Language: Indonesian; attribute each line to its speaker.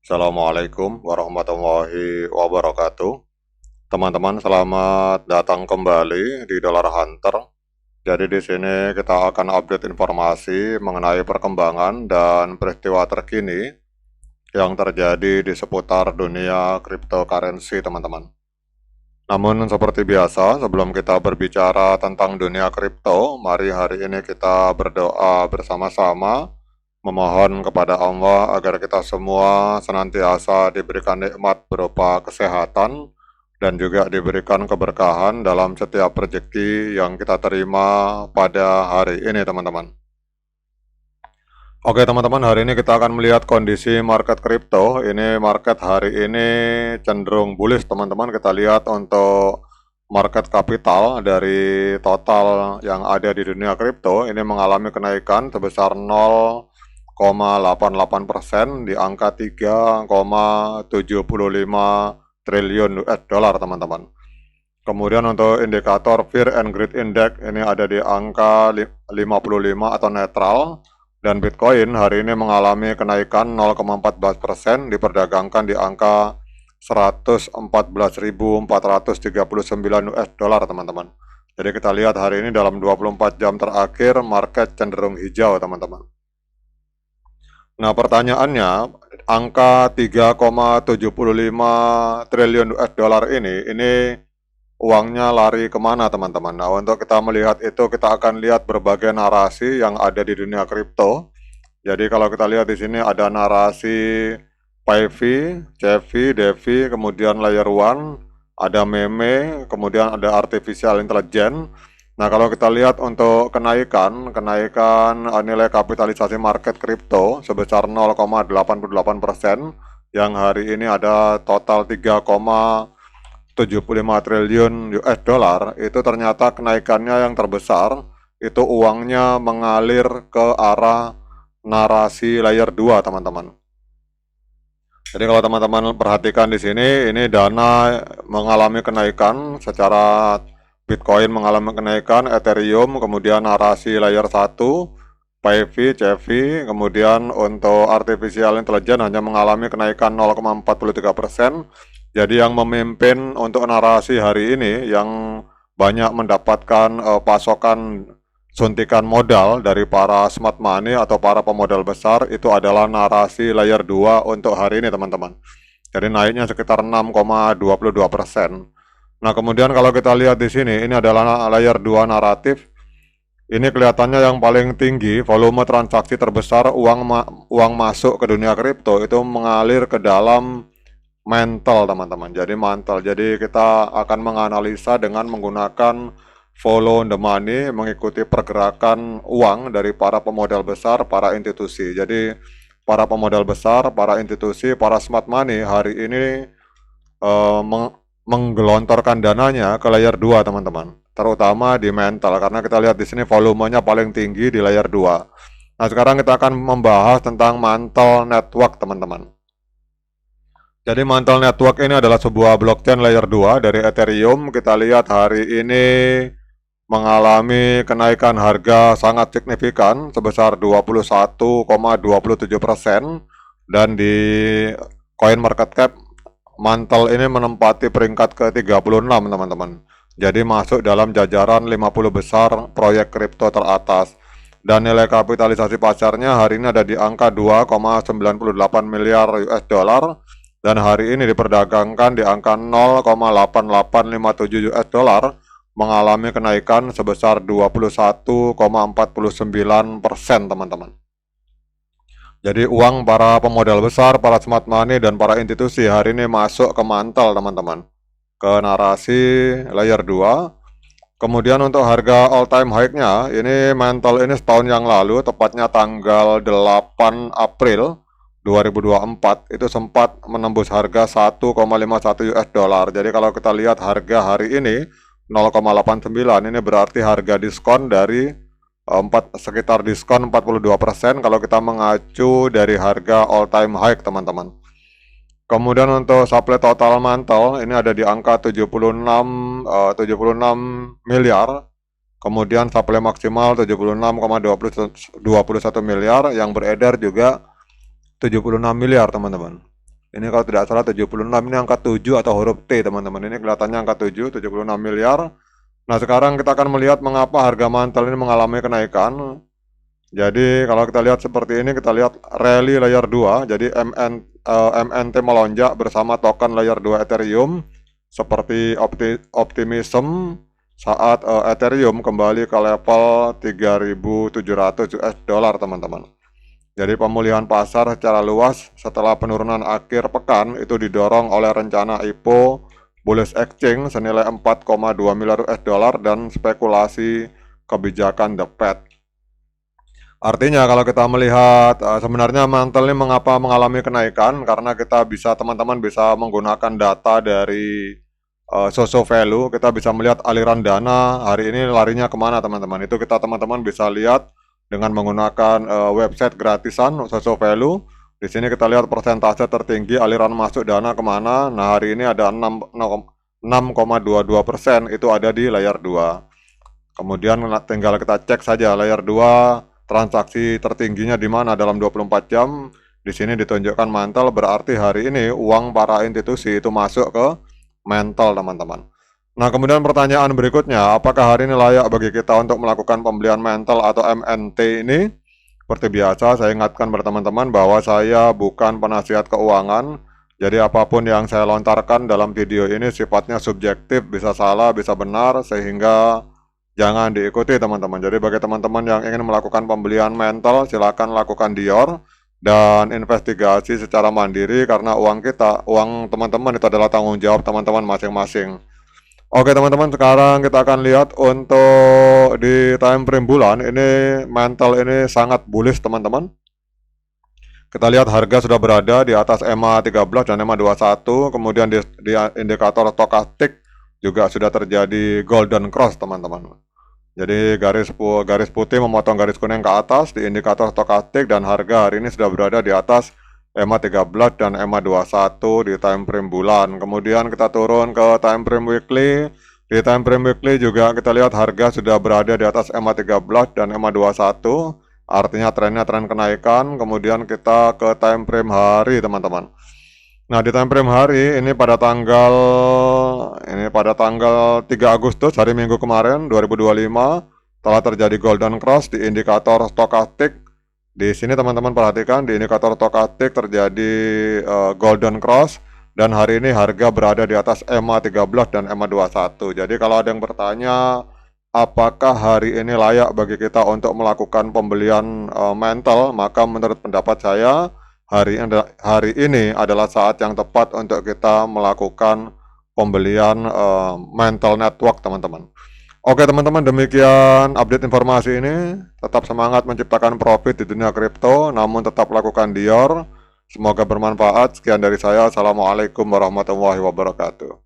Speaker 1: Assalamualaikum warahmatullahi wabarakatuh. Teman-teman, selamat datang kembali di Dollar Hunter. Jadi di sini kita akan update informasi mengenai perkembangan dan peristiwa terkini yang terjadi di seputar dunia cryptocurrency, teman-teman. Namun seperti biasa, sebelum kita berbicara tentang dunia kripto, mari hari ini kita berdoa bersama-sama memohon kepada Allah agar kita semua senantiasa diberikan nikmat berupa kesehatan dan juga diberikan keberkahan dalam setiap rezeki yang kita terima pada hari ini, teman-teman. Oke teman-teman, hari ini kita akan melihat kondisi market kripto. Ini market hari ini cenderung bullish, teman-teman. Kita lihat untuk market kapital dari total yang ada di dunia kripto ini mengalami kenaikan sebesar 0,88% di angka 3,75 triliun US dollar, teman-teman. Kemudian untuk indikator Fear and Greed Index ini ada di angka 55 atau netral. Dan Bitcoin hari ini mengalami kenaikan 0,14% diperdagangkan di angka 114.439 US dollar, teman-teman. Jadi kita lihat hari ini dalam 24 jam terakhir market cenderung hijau, teman-teman. Nah, pertanyaannya, angka 3,75 triliun US dollar ini uangnya lari kemana, teman-teman? Nah, untuk kita melihat itu, kita akan lihat berbagai narasi yang ada di dunia kripto. Jadi kalau kita lihat di sini ada narasi PayV, CeFi, DeFi, kemudian Layer 1, ada meme, kemudian ada Artificial Intelligence. Nah, kalau kita lihat untuk kenaikan nilai kapitalisasi market kripto sebesar 0,88%, yang hari ini ada total 3,75 triliun US dollar, itu ternyata kenaikannya yang terbesar, itu uangnya mengalir ke arah narasi layer 2, teman-teman. Jadi kalau teman-teman perhatikan di sini, ini dana mengalami kenaikan secara Bitcoin mengalami kenaikan, Ethereum, kemudian narasi layer 1, PayV, CeFi, kemudian untuk Artificial Intelligence hanya mengalami kenaikan 0,43%. Jadi yang memimpin untuk narasi hari ini yang banyak mendapatkan pasokan suntikan modal dari para smart money atau para pemodal besar itu adalah narasi layer 2 untuk hari ini, teman-teman. Jadi naiknya sekitar 6,22%. Nah, kemudian kalau kita lihat di sini, ini adalah layer 2 naratif. Ini kelihatannya yang paling tinggi, volume transaksi terbesar, uang masuk ke dunia kripto itu mengalir ke dalam mantle, teman-teman. Jadi mantle. Jadi kita akan menganalisa dengan menggunakan follow the money, mengikuti pergerakan uang dari para pemodal besar, para institusi. Jadi para pemodal besar, para institusi, para smart money hari ini menggelontorkan dananya ke layer 2, teman-teman. Terutama di mantle, karena kita lihat di sini volumenya paling tinggi di layer 2. Nah, sekarang kita akan membahas tentang mantle network, teman-teman. Jadi Mantle Network ini adalah sebuah blockchain layer 2 dari Ethereum. Kita lihat hari ini mengalami kenaikan harga sangat signifikan sebesar 21,27%, dan di coin market cap Mantle ini menempati peringkat ke-36, teman-teman. Jadi masuk dalam jajaran 50 besar proyek kripto teratas. Dan nilai kapitalisasi pasarnya hari ini ada di angka 2,98 miliar US dollar. Dan hari ini diperdagangkan di angka 0,8857 US dollar, mengalami kenaikan sebesar 21,49%, teman-teman. Jadi uang para pemodal besar, para smart money, dan para institusi hari ini masuk ke mantle, teman-teman, ke narasi layer 2. Kemudian untuk harga all time high-nya, ini mantle ini setahun yang lalu, tepatnya tanggal 8 April 2024 itu sempat menembus harga 1,51 US dollar. Jadi kalau kita lihat harga hari ini 0,89, ini berarti harga diskon dari sekitar diskon 42% kalau kita mengacu dari harga all time high, teman-teman. Kemudian untuk supply total mantle ini ada di angka 76 miliar. Kemudian supply maksimal 76,21 miliar, yang beredar juga 76 miliar, teman-teman. Ini kalau tidak salah 76, ini angka 7 atau huruf T teman-teman. Ini kelihatannya angka 7, 76 miliar. Nah sekarang kita akan melihat mengapa harga mantel ini mengalami kenaikan. Jadi kalau kita lihat seperti ini, kita lihat rally layer 2. Jadi MNT melonjak bersama token layer 2 Ethereum seperti optimism saat Ethereum kembali ke level 3.700 US dollar teman-teman. Jadi pemulihan pasar secara luas setelah penurunan akhir pekan itu didorong oleh rencana IPO bullish exchange senilai 4,2 miliar US dollar dan spekulasi kebijakan The Fed. Artinya kalau kita melihat sebenarnya mantel ini mengapa mengalami kenaikan, karena kita bisa, teman-teman bisa menggunakan data dari Soso Value, kita bisa melihat aliran dana hari ini larinya kemana teman-teman. Itu kita teman-teman bisa lihat dengan menggunakan website gratisan Soso Value. Di sini kita lihat persentase tertinggi aliran masuk dana kemana. Nah hari ini ada 6,22% itu ada di layer 2. Kemudian tinggal kita cek saja layer 2 transaksi tertingginya di mana dalam 24 jam. Di sini ditunjukkan mantel, berarti hari ini uang para institusi itu masuk ke mantel teman-teman. Nah kemudian pertanyaan berikutnya, apakah hari ini layak bagi kita untuk melakukan pembelian mantel atau MNT ini? Seperti biasa saya ingatkan pada teman-teman bahwa saya bukan penasihat keuangan. Jadi apapun yang saya lontarkan dalam video ini sifatnya subjektif, bisa salah, bisa benar, sehingga jangan diikuti teman-teman. Jadi bagi teman-teman yang ingin melakukan pembelian mantel, silakan lakukan Dior dan investigasi secara mandiri, karena uang teman-teman itu adalah tanggung jawab teman-teman masing-masing. Oke teman-teman, sekarang kita akan lihat untuk di time frame bulan ini mantel ini sangat bullish teman-teman. Kita lihat harga sudah berada di atas EMA 13 dan EMA 21, kemudian di indikator stokastik juga sudah terjadi golden cross teman-teman. Jadi garis putih memotong garis kuning ke atas di indikator stokastik, dan harga hari ini sudah berada di atas EMA 13 dan EMA 21 di time frame bulan. Kemudian kita turun ke time frame weekly. Di time frame weekly juga kita lihat harga sudah berada di atas EMA 13 dan EMA 21. Artinya trennya tren kenaikan. Kemudian kita ke time frame hari teman-teman. Nah di time frame hari ini pada tanggal 3 Agustus hari Minggu kemarin 2025 telah terjadi golden cross di indikator stokastik. Di sini teman-teman perhatikan di indikator stokastik terjadi golden cross, dan hari ini harga berada di atas EMA 13 dan EMA 21. Jadi kalau ada yang bertanya apakah hari ini layak bagi kita untuk melakukan pembelian mantel, maka menurut pendapat saya hari ini adalah saat yang tepat untuk kita melakukan pembelian mantel network teman-teman. Oke teman-teman, demikian update informasi ini. Tetap semangat menciptakan profit di dunia kripto, namun tetap lakukan Dior. Semoga bermanfaat. Sekian dari saya. Assalamualaikum warahmatullahi wabarakatuh.